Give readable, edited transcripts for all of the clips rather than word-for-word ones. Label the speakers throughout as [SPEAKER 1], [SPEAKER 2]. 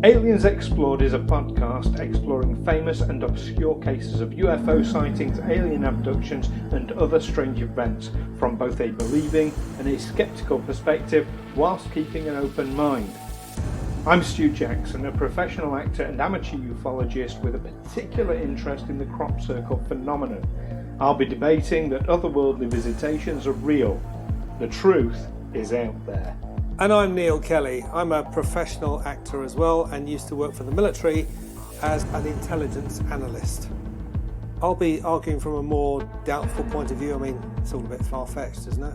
[SPEAKER 1] Aliens Explored is a podcast exploring famous and obscure cases of UFO sightings, alien abductions and other strange events from both a believing and a sceptical perspective whilst keeping an open mind. I'm Stu Jackson, a professional actor and amateur ufologist with a particular interest in the crop circle phenomenon. I'll be debating that otherworldly visitations are real. The truth is out there.
[SPEAKER 2] And I'm Neil Kelly. I'm a professional actor as well and used to work for the military as an intelligence analyst. I'll be arguing from a more doubtful point of view. I mean, it's all a bit far-fetched, isn't it?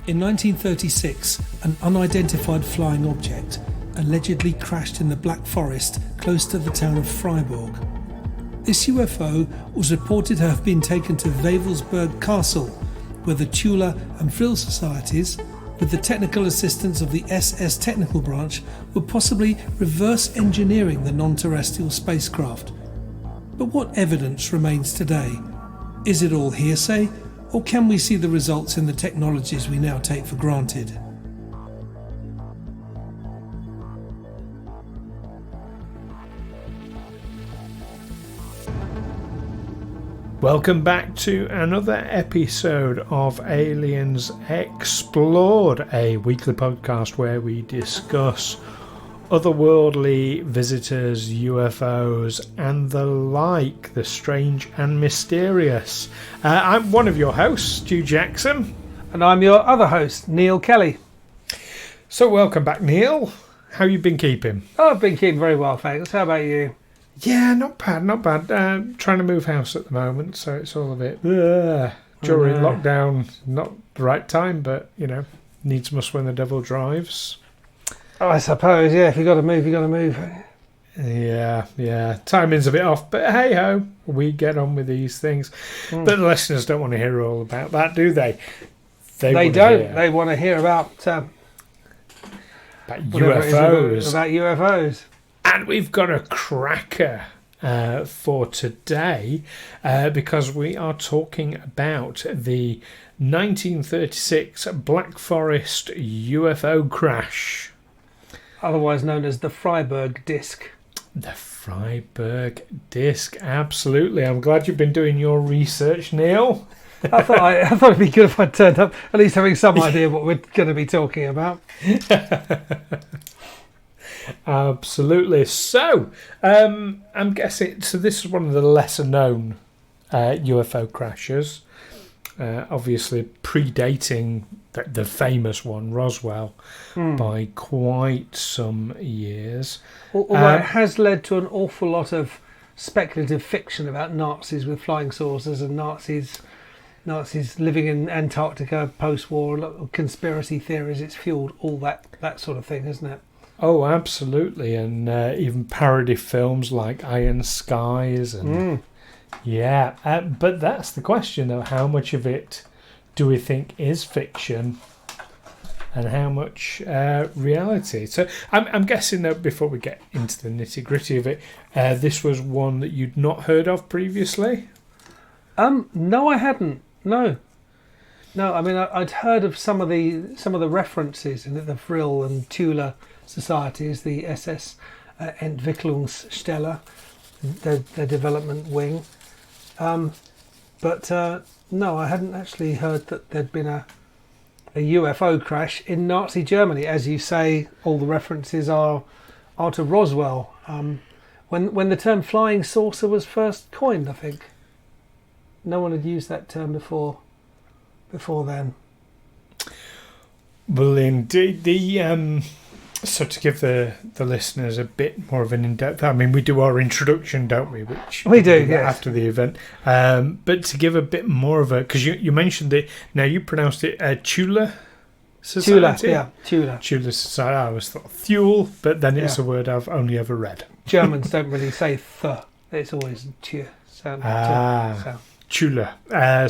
[SPEAKER 2] In 1936, an unidentified flying object allegedly crashed in the Black Forest close to the town of Freiburg. This UFO was reported to have been taken to Wewelsburg Castle, where the Tula and Vril societies, with the technical assistance of the SS Technical Branch, were possibly reverse engineering the non-terrestrial spacecraft. But what evidence remains today? Is it all hearsay, or can we see the results in the technologies we now take for granted?
[SPEAKER 1] Welcome back to another episode of Aliens Explored, a weekly podcast where we discuss otherworldly visitors, UFOs and the like, the strange and mysterious. I'm one of your hosts, Stu Jackson.
[SPEAKER 2] And I'm your other host, Neil Kelly.
[SPEAKER 1] So welcome back, Neil. How you been keeping?
[SPEAKER 2] Oh, I've been keeping very well, thanks. How about you?
[SPEAKER 1] Yeah, not bad. Trying to move house at the moment, so it's all a bit during lockdown. Not the right time, but you know, needs must when the devil drives.
[SPEAKER 2] Oh, I suppose, yeah. If you got to move, you got to move.
[SPEAKER 1] Yeah. Timing's a bit off, but hey ho, we get on with these things. But the listeners don't want to hear all about that, do they?
[SPEAKER 2] They don't. They want to hear about
[SPEAKER 1] UFOs.
[SPEAKER 2] About UFOs.
[SPEAKER 1] And we've got a cracker for today because we are talking about the 1936 Black Forest UFO crash.
[SPEAKER 2] Otherwise known as the Freiburg disc.
[SPEAKER 1] The Freiburg disc, absolutely. I'm glad you've been doing your research, Neil.
[SPEAKER 2] I thought it'd be good if I turned up at least having some idea what we're going to be talking about.
[SPEAKER 1] Absolutely. So, I'm guessing. So, this is one of the lesser known UFO crashes. Obviously, predating the famous one, Roswell, by quite some years.
[SPEAKER 2] Although it has led to an awful lot of speculative fiction about Nazis with flying saucers and Nazis living in Antarctica post-war. A lot of conspiracy theories. It's fueled all that sort of thing, hasn't it?
[SPEAKER 1] Oh, absolutely, and even parody films like Iron Skies, and but that's the question, though: how much of it do we think is fiction, and how much reality? So, I'm guessing that before we get into the nitty gritty of it, this was one that you'd not heard of previously.
[SPEAKER 2] No, I hadn't. No. I mean, I'd heard of some of the references in the Vril and Tula societies, the SS Entwicklungsstelle, the development wing. But no, I hadn't actually heard that there'd been a UFO crash in Nazi Germany. As you say, all the references are to Roswell. When the term flying saucer was first coined, I think. No one had used that term before then.
[SPEAKER 1] Well, indeed, so to give the listeners a bit more of an in-depth, I mean, we do our introduction, don't we? Which
[SPEAKER 2] we do, yes.
[SPEAKER 1] After the event. But to give a bit more of a, because you mentioned it, now you pronounced it Tula Society?
[SPEAKER 2] Tula.
[SPEAKER 1] Tula Society. I always thought Thule, but then it's a word I've only ever read.
[SPEAKER 2] Germans don't really say th. It's always tu.
[SPEAKER 1] Tula.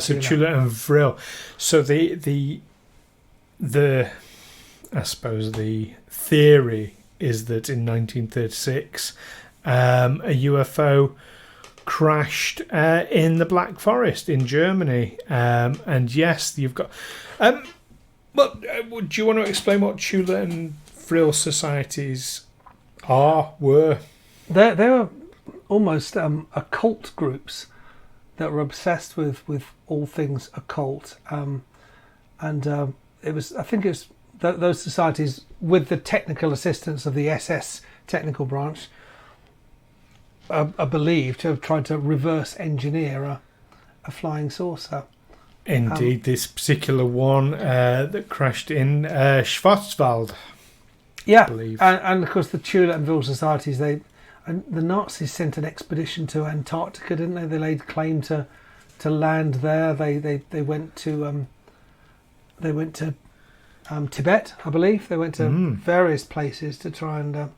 [SPEAKER 1] So Tula and Vril. So the I suppose the theory is that in 1936 a UFO crashed in the Black Forest in Germany. And yes, you've got... do you want to explain what Tula and Vril societies were?
[SPEAKER 2] They were almost occult groups that were obsessed with all things occult. It was, I think it was those societies, with the technical assistance of the SS technical branch, are believed to have tried to reverse engineer a flying saucer.
[SPEAKER 1] Indeed, this particular one that crashed in Schwarzwald.
[SPEAKER 2] Yeah,
[SPEAKER 1] I believe.
[SPEAKER 2] And of course the Tula and Vril societies, the Nazis sent an expedition to Antarctica, didn't they? They laid claim to land there. They went to Tibet, I believe. They went to various places to try and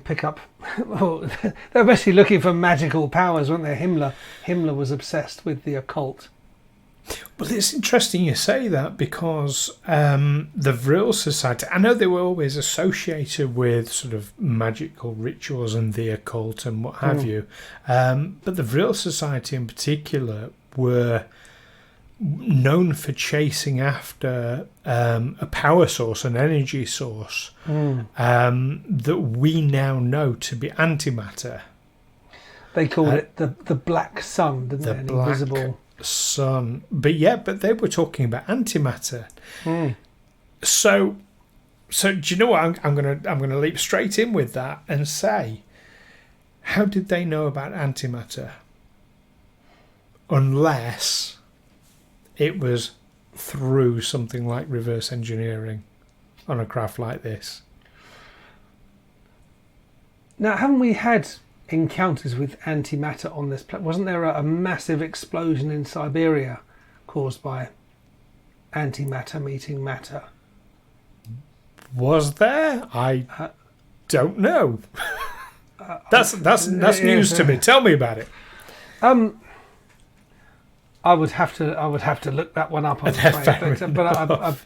[SPEAKER 2] pick up. Well, they were basically looking for magical powers, weren't they? Himmler was obsessed with the occult.
[SPEAKER 1] Well, it's interesting you say that, because the Vril Society, I know they were always associated with sort of magical rituals and the occult and what have you, but the Vril Society in particular were known for chasing after a power source, an energy source, that we now know to be antimatter. They called it the black sun, didn't they? The invisible sun. But they were talking about antimatter. So do you know what? I'm gonna leap straight in with that and say, how did they know about antimatter? Unless it was through something like reverse engineering on a craft like this. Now, haven't we had encounters with antimatter on this planet? Wasn't there a massive explosion in Siberia caused by antimatter meeting matter? Was there? I don't know. That's news to me. Tell me about it. I would have to look that one up. I'm afraid, but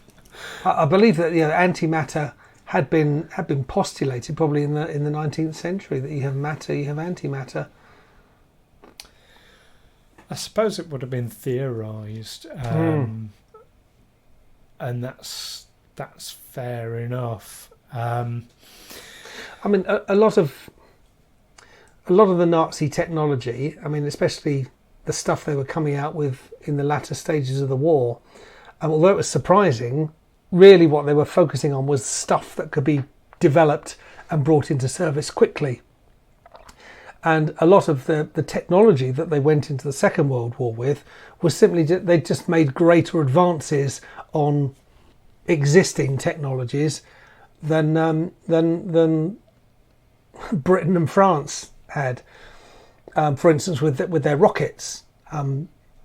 [SPEAKER 1] I believe that antimatter had been postulated probably in the 19th century, that you have matter, you have antimatter. I suppose it would have been theorised, and that's fair enough. I mean, a lot of the Nazi technology, I mean, especially the stuff they were coming out with in the latter stages of the war, although it was surprising, really what they were focusing on was stuff that could be developed and brought into service quickly. And a lot of the technology that they went into the Second World War with was simply they just made greater advances on existing technologies than Britain and France had. For instance, with their rockets,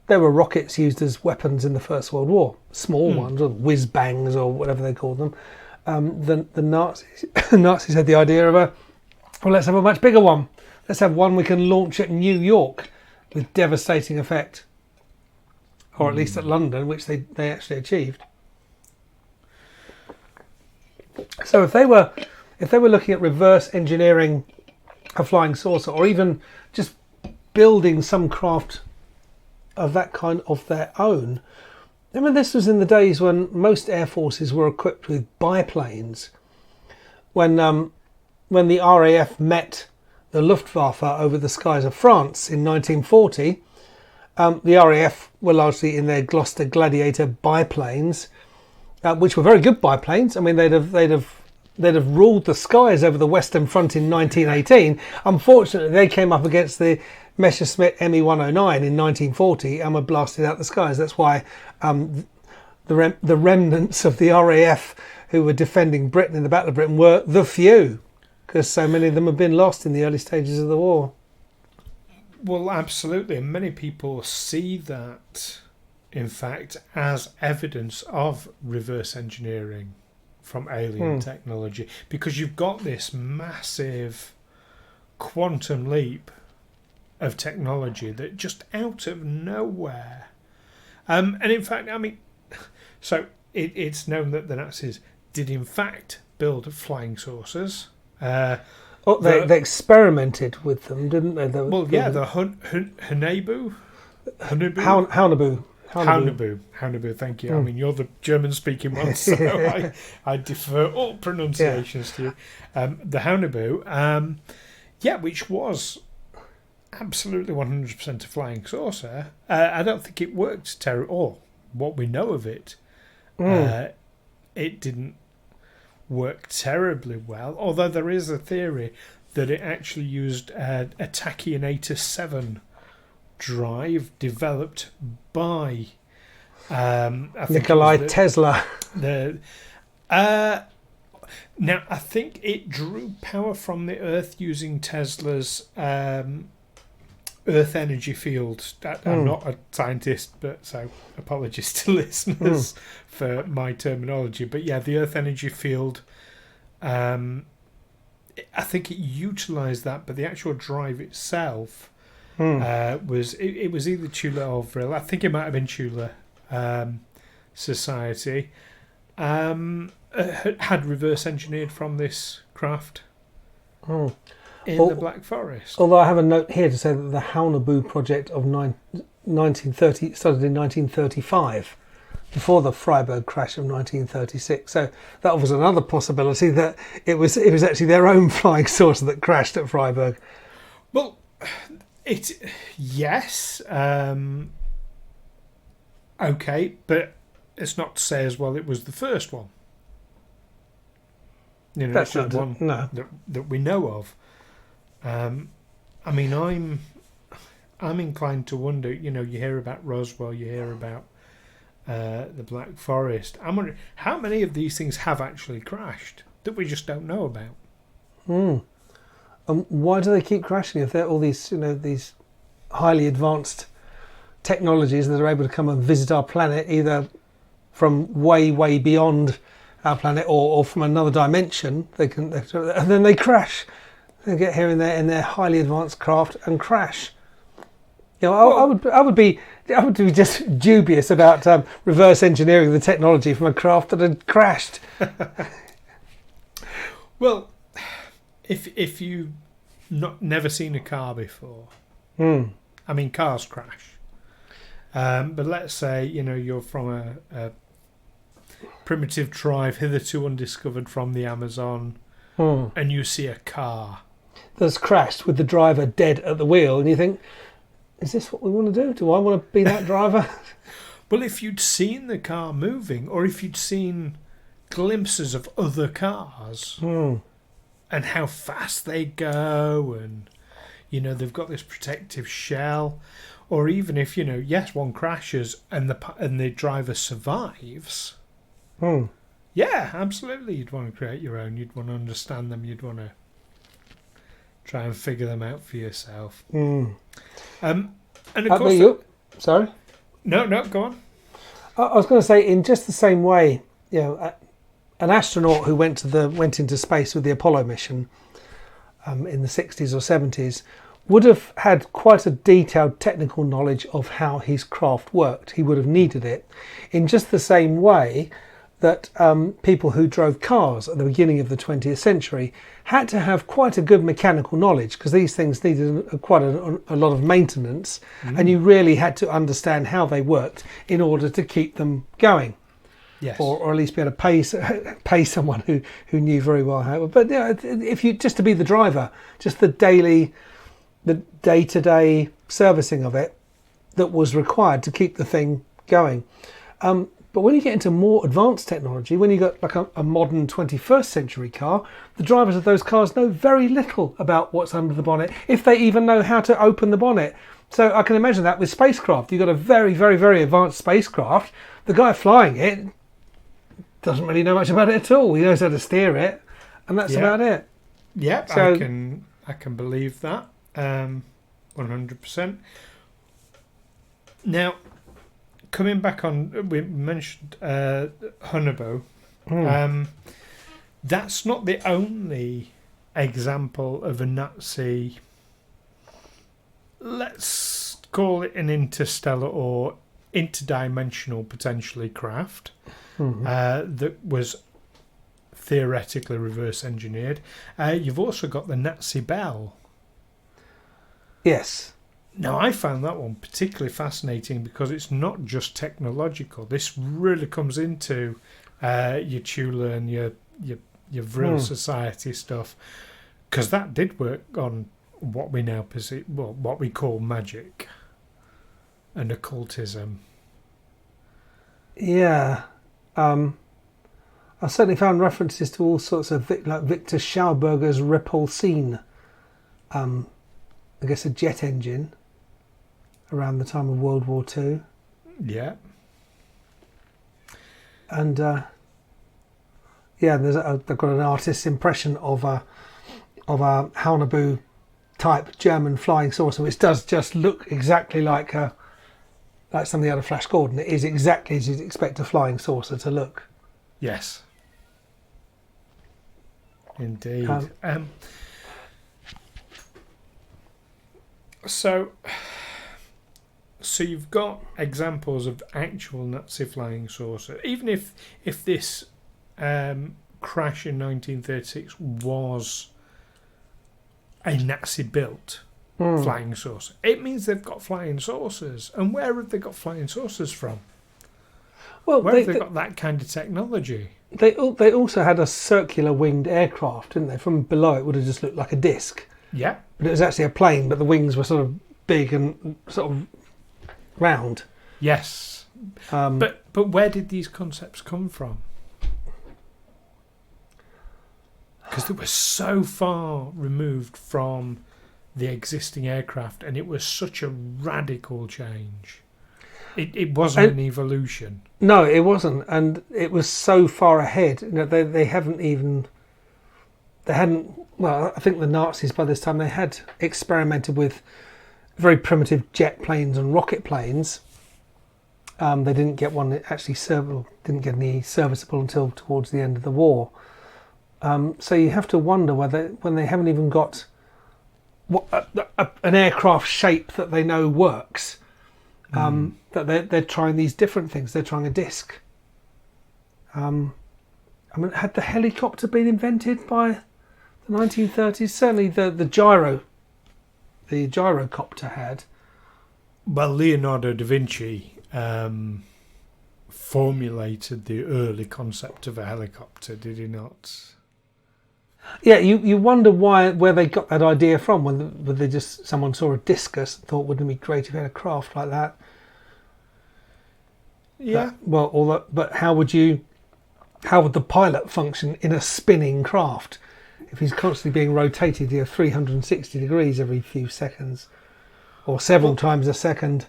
[SPEAKER 1] there were rockets used as weapons in the First World War, small ones, or whiz-bangs, or whatever they called them. The Nazis had the idea of let's have a much bigger one. Let's have one we can launch at New York with devastating effect, or at least at London, which they actually achieved. So if they were looking at reverse engineering a flying saucer, or even just building some craft of that kind of their own. I mean, this was in the days when most air forces were equipped with biplanes. When the RAF met the Luftwaffe over the skies of France in 1940, the RAF were largely in their Gloucester Gladiator biplanes, which were very good biplanes. I mean, they'd have ruled the skies over the Western Front in 1918. Unfortunately, they came up against the Messerschmitt Me-109 in 1940 and were blasted out the skies. That's why the remnants of the RAF who were defending Britain in the Battle of Britain were the few, because so many of them had been lost in the early stages of the war. Well, absolutely. And many people see that, in fact, as evidence of reverse engineering from alien technology, because you've got this massive quantum leap of technology that just out of nowhere, and in fact, I mean, so it's known that the Nazis did in fact build flying saucers.
[SPEAKER 2] Oh, they experimented with them, didn't they?
[SPEAKER 1] The Haunebu? Haunebu, thank you. I mean, you're the German-speaking one, so I defer all pronunciations to you. The Haunebu, which was absolutely 100% a flying saucer. I don't think it worked terribly, or what we know of it, it didn't work terribly well, although there is a theory that it actually used a Tachyonator 7 drive developed by
[SPEAKER 2] Nikola Tesla.
[SPEAKER 1] Now, I think it drew power from the Earth using Tesla's Earth energy field. I'm not a scientist, but so apologies to listeners for my terminology. But yeah, the Earth energy field, I think it utilised that, but the actual drive itself was either Tula or Vril. I think it might have been Tula Society. Had reverse engineered from this craft in the Black Forest.
[SPEAKER 2] Although I have a note here to say that the Haunebu project of 1930 started in 1935, before the Freiburg crash of 1936. So that was another possibility, that it was actually their own flying saucer that crashed at Freiburg.
[SPEAKER 1] Well, yes, okay, but it's not to say as well it was the first one. You know,
[SPEAKER 2] that's
[SPEAKER 1] not one that we know of. I mean, I'm inclined to wonder. You know, you hear about Roswell, you hear about the Black Forest. I'm wondering how many of these things have actually crashed that we just don't know about.
[SPEAKER 2] Why do they keep crashing if they're all these, these highly advanced technologies that are able to come and visit our planet, either from way, way beyond our planet or from another dimension? And then they crash. They get here in their highly advanced craft and crash. I would be just dubious about reverse engineering the technology from a craft that had crashed.
[SPEAKER 1] Well, if you never seen a car before, I mean, cars crash. But let's say you're from a primitive tribe hitherto undiscovered from the Amazon, and you see a car
[SPEAKER 2] that's crashed with the driver dead at the wheel, and you think, is this what we want to do? Do I want to be that driver?
[SPEAKER 1] Well, if you'd seen the car moving, or if you'd seen glimpses of other cars and how fast they go, and they've got this protective shell, or even if yes, one crashes and the driver survives. Yeah, absolutely. You'd want to create your own. You'd want to understand them. You'd want to try and figure them out for yourself. And of course,
[SPEAKER 2] sorry.
[SPEAKER 1] No, go on.
[SPEAKER 2] I was going to say, in just the same way, an astronaut who went into space with the Apollo mission in the 60s or 70s would have had quite a detailed technical knowledge of how his craft worked. He would have needed it in just the same way that people who drove cars at the beginning of the 20th century had to have quite a good mechanical knowledge, because these things needed quite a lot of maintenance, and you really had to understand how they worked in order to keep them going. Yes. Or at least be able to pay someone who knew very well how. But if you just to be the driver, just the day-to-day servicing of it that was required to keep the thing going. But when you get into more advanced technology, when you got like a modern 21st century car, the drivers of those cars know very little about what's under the bonnet, if they even know how to open the bonnet. So I can imagine that with spacecraft. You've got a very, very, very advanced spacecraft. The guy flying it doesn't really know much about it at all. He knows how to steer it, and that's about it.
[SPEAKER 1] Yeah, so, I can believe that 100%. Now, coming back on, we mentioned Haunebu. That's not the only example of a Nazi, let's call it an interstellar or interdimensional potentially craft that was theoretically reverse engineered. You've also got the Nazi bell.
[SPEAKER 2] Yes.
[SPEAKER 1] Now, I found that one particularly fascinating because it's not just technological. This really comes into your Tula and your Vril Society stuff, because that did work on what we now perceive, well, what we call magic and occultism.
[SPEAKER 2] Yeah. I certainly found references to all sorts of like Victor Schauberger's Repulsine, I guess a jet engine around the time of World War II.
[SPEAKER 1] Yeah.
[SPEAKER 2] And they've got an artist's impression of a Haunebu type German flying saucer, which does just look exactly like something out of Flash Gordon. It is exactly as you'd expect a flying saucer to look.
[SPEAKER 1] Yes. Indeed. So you've got examples of actual Nazi flying saucer. Even if this crash in 1936 was a Nazi-built flying saucer, it means they've got flying saucers. And where have they got flying saucers from?
[SPEAKER 2] Well,
[SPEAKER 1] where have they got that kind of technology?
[SPEAKER 2] They also had a circular winged aircraft, didn't they? From below, it would have just looked like a disc.
[SPEAKER 1] Yeah.
[SPEAKER 2] But it was actually a plane, but the wings were sort of big and sort of round.
[SPEAKER 1] Yes. But where did these concepts come from? Because they were so far removed from the existing aircraft, and it was such a radical change. It wasn't an evolution.
[SPEAKER 2] No, it wasn't, and it was so far ahead. You know, they hadn't. Well, I think the Nazis by this time they had experimented with very primitive jet planes and rocket planes. They didn't get one actually didn't get any serviceable until towards the end of the war. So you have to wonder whether, when they haven't even got an aircraft shape that they know works, that they're trying these different things. They're trying a disc. I mean, had the helicopter been invented by the 1930s? Certainly the gyrocopter had.
[SPEAKER 1] Well, Leonardo da Vinci formulated the early concept of a helicopter, did he not?
[SPEAKER 2] Yeah, you wonder where they got that idea from. When they just, someone saw a discus and thought, wouldn't it be great if you had a craft like that?
[SPEAKER 1] Yeah.
[SPEAKER 2] But how would the pilot function in a spinning craft if he's constantly being rotated 360 degrees every few seconds, or several times a second?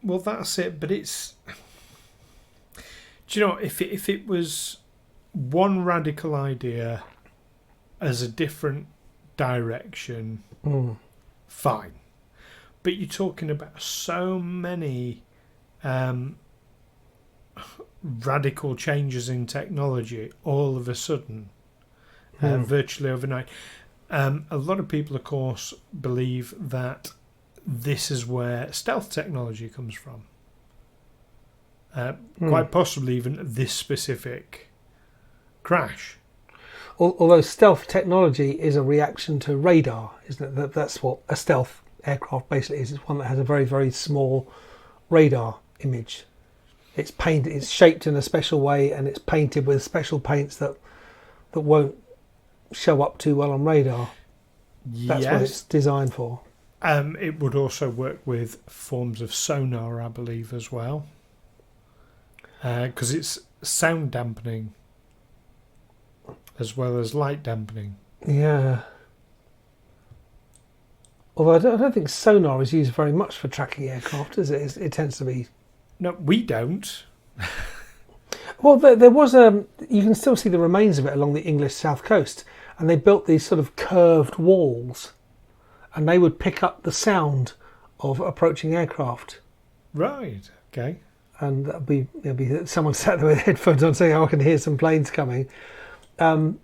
[SPEAKER 1] Well, that's it. But it's, do you know, if it was one radical idea as a different direction, fine. But you're talking about so many radical changes in technology all of a sudden, virtually overnight. A lot of people, of course, believe that this is where stealth technology comes from. Quite possibly even this specific crash.
[SPEAKER 2] Although stealth technology is a reaction to radar, isn't it? That's what a stealth aircraft basically is. It's one that has a very, very small radar image. It's painted, it's shaped in a special way, and it's painted with special paints that won't show up too well on radar. That's what it's designed for.
[SPEAKER 1] It would also work with forms of sonar, I believe, as well, because it's sound dampening as well as light dampening.
[SPEAKER 2] Yeah. Although I don't think sonar is used very much for tracking aircraft, is it? It tends to be...
[SPEAKER 1] No, we don't.
[SPEAKER 2] Well, there was you can still see the remains of it along the English south coast, and they built these sort of curved walls, and they would pick up the sound of approaching aircraft.
[SPEAKER 1] Right, okay.
[SPEAKER 2] And there'd be someone sat there with headphones on saying, "Oh, I can hear some planes coming." But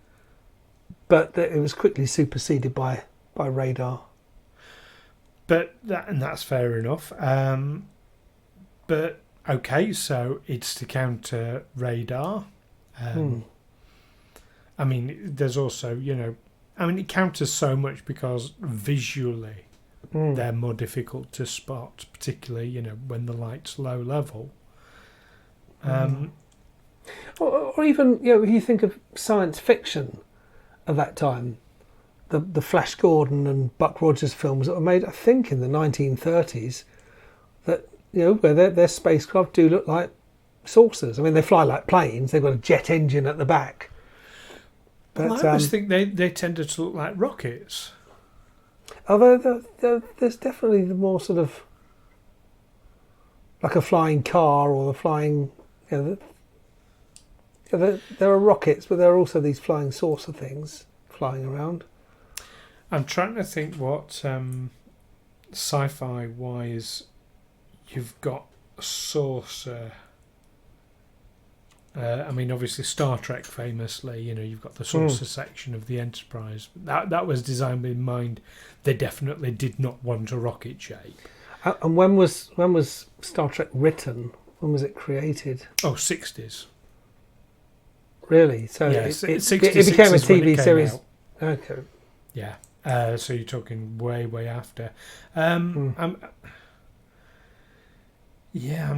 [SPEAKER 2] it was quickly superseded by radar.
[SPEAKER 1] But that's fair enough. But okay, so it's to counter radar. I mean, there's also, it counters so much because visually they're more difficult to spot, particularly, when the light's low level.
[SPEAKER 2] Or even, if you think of science fiction of that time, the Flash Gordon and Buck Rogers films that were made, I think, in the 1930s, that, where their spacecraft do look like saucers. I mean, they fly like planes. They've got a jet engine at the back. But,
[SPEAKER 1] I always think they tended to look like rockets.
[SPEAKER 2] Although there's definitely the more sort of like a flying car or the flying... there are rockets, but there are also these flying saucer things flying around.
[SPEAKER 1] I'm trying to think what sci-fi wise you've got a saucer. Obviously Star Trek famously, you've got the saucer section of the Enterprise. That was designed in mind. They definitely did not want a rocket shape.
[SPEAKER 2] And when was Star Trek written? When was it created?
[SPEAKER 1] Oh, 60s.
[SPEAKER 2] Really? So
[SPEAKER 1] yeah,
[SPEAKER 2] it
[SPEAKER 1] became
[SPEAKER 2] became a TV series.
[SPEAKER 1] Out.
[SPEAKER 2] Okay.
[SPEAKER 1] Yeah. So you're talking way after. I'm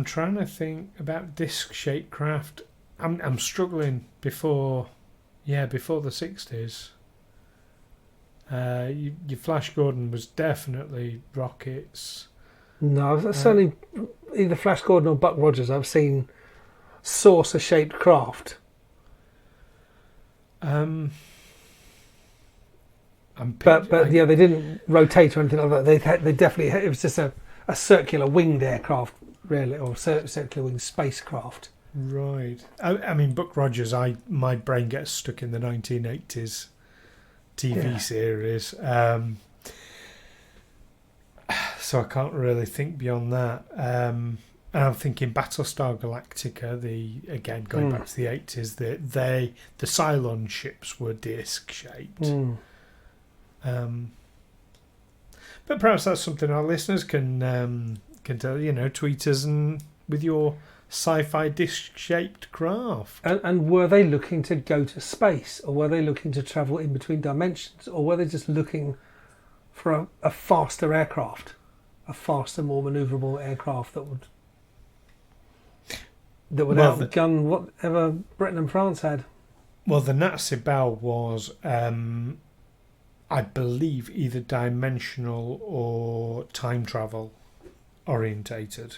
[SPEAKER 1] trying to think about disc-shaped craft. I'm struggling before the 60s. Your Flash Gordon was definitely rockets.
[SPEAKER 2] No, certainly either Flash Gordon or Buck Rogers. I've seen saucer-shaped craft. But they didn't rotate or anything like that. They definitely, it was just a circular winged aircraft, really, or circular winged spacecraft.
[SPEAKER 1] Right. Buck Rogers. My brain gets stuck in the 1980s TV series, so I can't really think beyond that. And I'm thinking Battlestar Galactica. Going back to the 80s, the Cylon ships were disc shaped. But perhaps that's something our listeners can tell. Tweet us and with your sci-fi disc-shaped craft.
[SPEAKER 2] And were they looking to go to space, or were they looking to travel in between dimensions, or were they just looking for a faster aircraft, a faster, more manoeuvrable aircraft that would outgun whatever Britain and France had?
[SPEAKER 1] Well, the Nazi bell was, I believe, either dimensional or time travel orientated.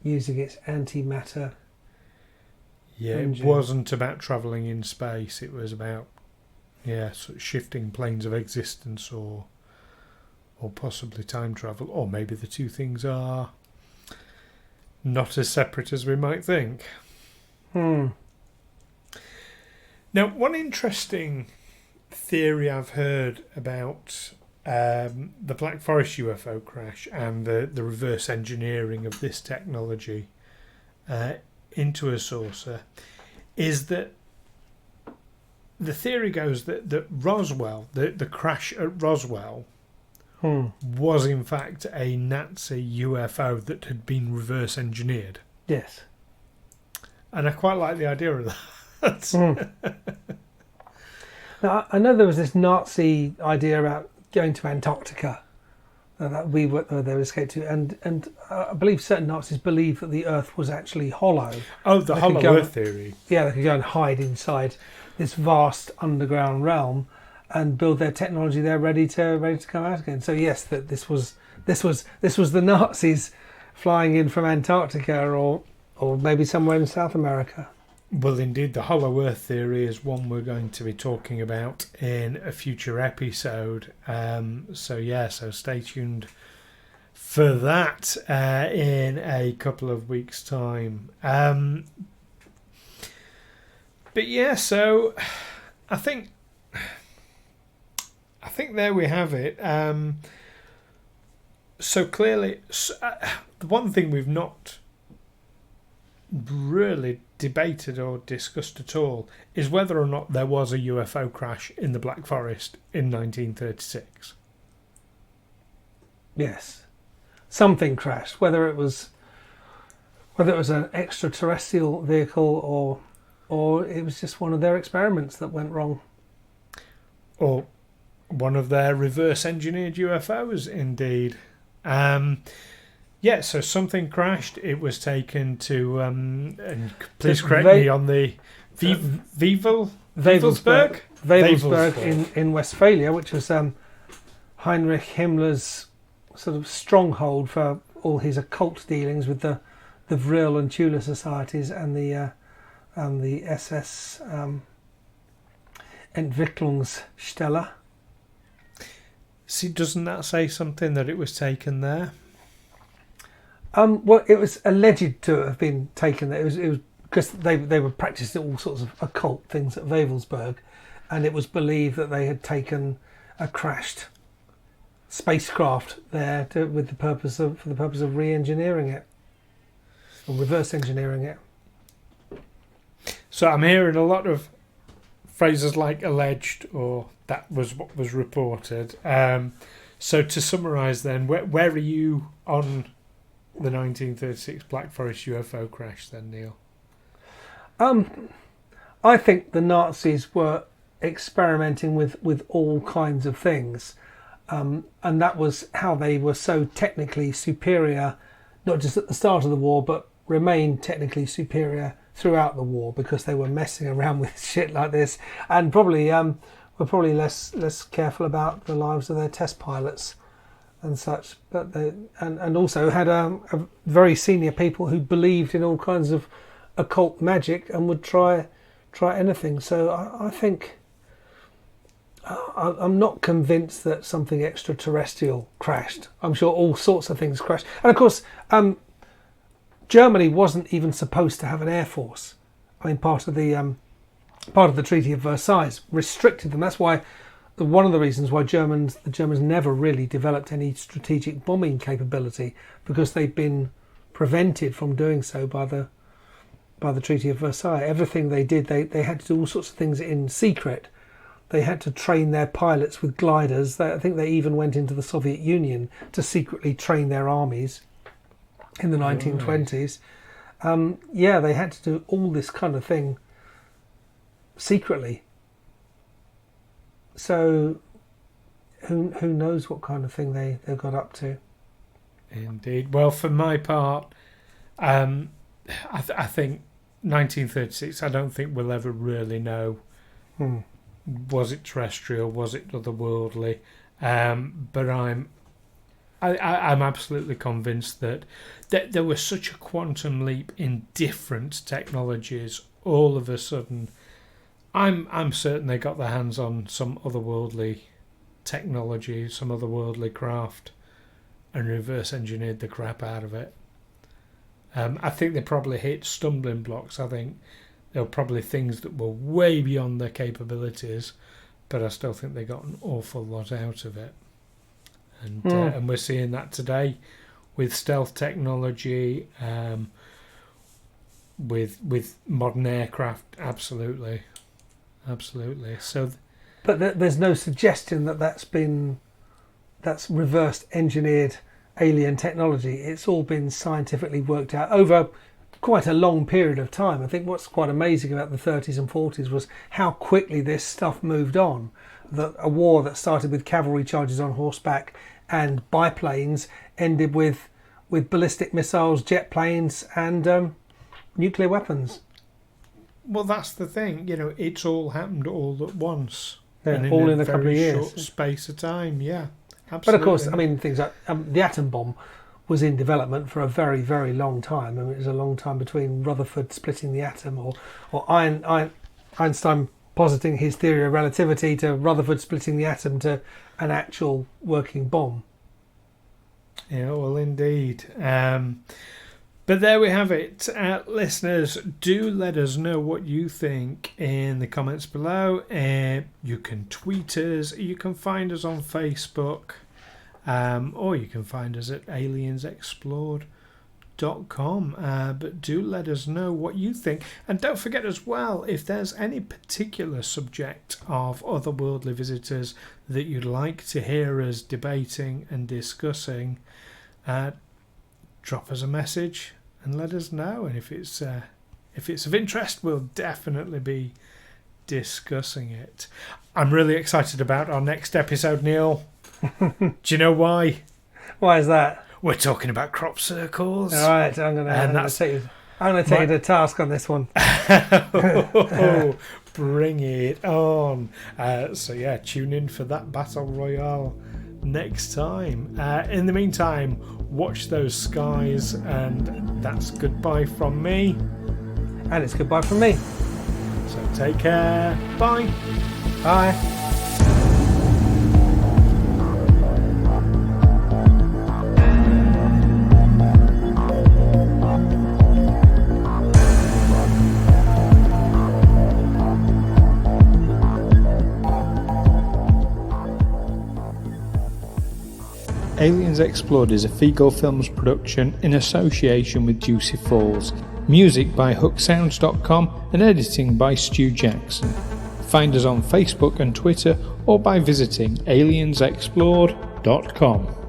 [SPEAKER 2] Using its antimatter.
[SPEAKER 1] Yeah,
[SPEAKER 2] engine.
[SPEAKER 1] It wasn't about travelling in space. It was about, sort of shifting planes of existence, or possibly time travel, or maybe the two things are not as separate as we might think. Now, one interesting theory I've heard about the Black Forest UFO crash and the reverse engineering of this technology into a saucer is that the theory goes that Roswell, the crash at Roswell, was in fact a Nazi UFO that had been reverse engineered.
[SPEAKER 2] Yes.
[SPEAKER 1] And I quite like the idea of that.
[SPEAKER 2] Now, I know there was this Nazi idea about going to Antarctica that they were escaped to, and I believe certain Nazis believed that the Earth was actually hollow.
[SPEAKER 1] Oh, the hollow Earth theory. Yeah,
[SPEAKER 2] they could go and hide inside this vast underground realm and build their technology there, ready to come out again. So yes, that this was the Nazis flying in from Antarctica or maybe somewhere in South America.
[SPEAKER 1] Well, indeed, the hollow Earth theory is one we're going to be talking about in a future episode. So stay tuned for that in a couple of weeks' time. So I think there we have it. So clearly, the one thing we've not really debated or discussed at all is whether or not there was a UFO crash in the Black Forest in 1936.
[SPEAKER 2] Yes, something crashed. Whether it was an extraterrestrial vehicle or it was just one of their experiments that went wrong.
[SPEAKER 1] Or one of their reverse engineered UFOs, indeed. So something crashed. It was taken to, and please correct me on the Wewelsburg
[SPEAKER 2] in Westphalia, which was Heinrich Himmler's sort of stronghold for all his occult dealings with the Vril and Tula societies and the SS Entwicklungsstelle.
[SPEAKER 1] See, doesn't that say something that it was taken there?
[SPEAKER 2] Well, it was alleged to have been taken there. It was because they were practicing all sorts of occult things at Wewelsburg, and it was believed that they had taken a crashed spacecraft there for the purpose of re-engineering it or reverse engineering it.
[SPEAKER 1] So I'm hearing a lot of phrases like alleged or that was what was reported. So to summarise then, where are you on the 1936 Black Forest UFO crash then, Neil?
[SPEAKER 2] I think the Nazis were experimenting with all kinds of things, and that was how they were so technically superior, not just at the start of the war, but remained technically superior throughout the war, because they were messing around with shit like this, and probably were probably less careful about the lives of their test pilots and such. But they and also had a very senior people who believed in all kinds of occult magic and would try anything. So I think I'm not convinced that something extraterrestrial crashed. I'm sure all sorts of things crashed, and of course Germany wasn't even supposed to have an air force. I mean, part of the Treaty of Versailles restricted them. That's why one of the reasons why the Germans never really developed any strategic bombing capability, because they'd been prevented from doing so by the Treaty of Versailles. Everything they did, they had to do all sorts of things in secret. They had to train their pilots with gliders. I think they even went into the Soviet Union to secretly train their armies in the 1920s. They had to do all this kind of thing secretly. So who knows what kind of thing they got up to.
[SPEAKER 1] Indeed. Well, for my part, I think 1936, I don't think we'll ever really know. Was it terrestrial? Was it otherworldly? But I'm absolutely convinced that there was such a quantum leap in different technologies. All of a sudden, I'm certain they got their hands on some otherworldly technology, some otherworldly craft, and reverse engineered the crap out of it. I think they probably hit stumbling blocks. I think there were probably things that were way beyond their capabilities, but I still think they got an awful lot out of it. And we're seeing that today with stealth technology, with modern aircraft. Absolutely. So,
[SPEAKER 2] but there's no suggestion that that's reversed engineered alien technology. It's all been scientifically worked out over quite a long period of time. I think what's quite amazing about the 30s and 40s was how quickly this stuff moved on. That a war that started with cavalry charges on horseback and biplanes ended with ballistic missiles, jet planes, and nuclear weapons.
[SPEAKER 1] Well, that's the thing. It's all happened all at once.
[SPEAKER 2] Yeah,
[SPEAKER 1] and
[SPEAKER 2] all in a
[SPEAKER 1] very
[SPEAKER 2] couple of years.
[SPEAKER 1] Short space of time. Yeah, absolutely.
[SPEAKER 2] But of course, I mean, things like the atom bomb was in development for a very, very long time. I mean, it was a long time between Rutherford splitting the atom, or Einstein positing his theory of relativity, to Rutherford splitting the atom, to an actual working bomb.
[SPEAKER 1] Yeah, well, indeed. But there we have it. Listeners, do let us know what you think in the comments below. You can tweet us, you can find us on Facebook, or you can find us at aliensexplored.com. But do let us know what you think. And don't forget as well, if there's any particular subject of otherworldly visitors that you'd like to hear us debating and discussing, drop us a message and let us know. And if it's if it's of interest, we'll definitely be discussing it. I'm really excited about our next episode, Neil. Do you know why?
[SPEAKER 2] Why is that?
[SPEAKER 1] We're talking about crop circles.
[SPEAKER 2] All right, I'm going to take you to task on this one.
[SPEAKER 1] Oh, bring it on. So yeah, tune in for that battle royale next time. In the meantime, watch those skies, and that's goodbye from me.
[SPEAKER 2] And it's goodbye from me.
[SPEAKER 1] So take care. Bye.
[SPEAKER 2] Bye.
[SPEAKER 1] Aliens Explored is a Figo Films production in association with Juicy Falls. Music by hooksounds.com and editing by Stu Jackson. Find us on Facebook and Twitter or by visiting aliensexplored.com.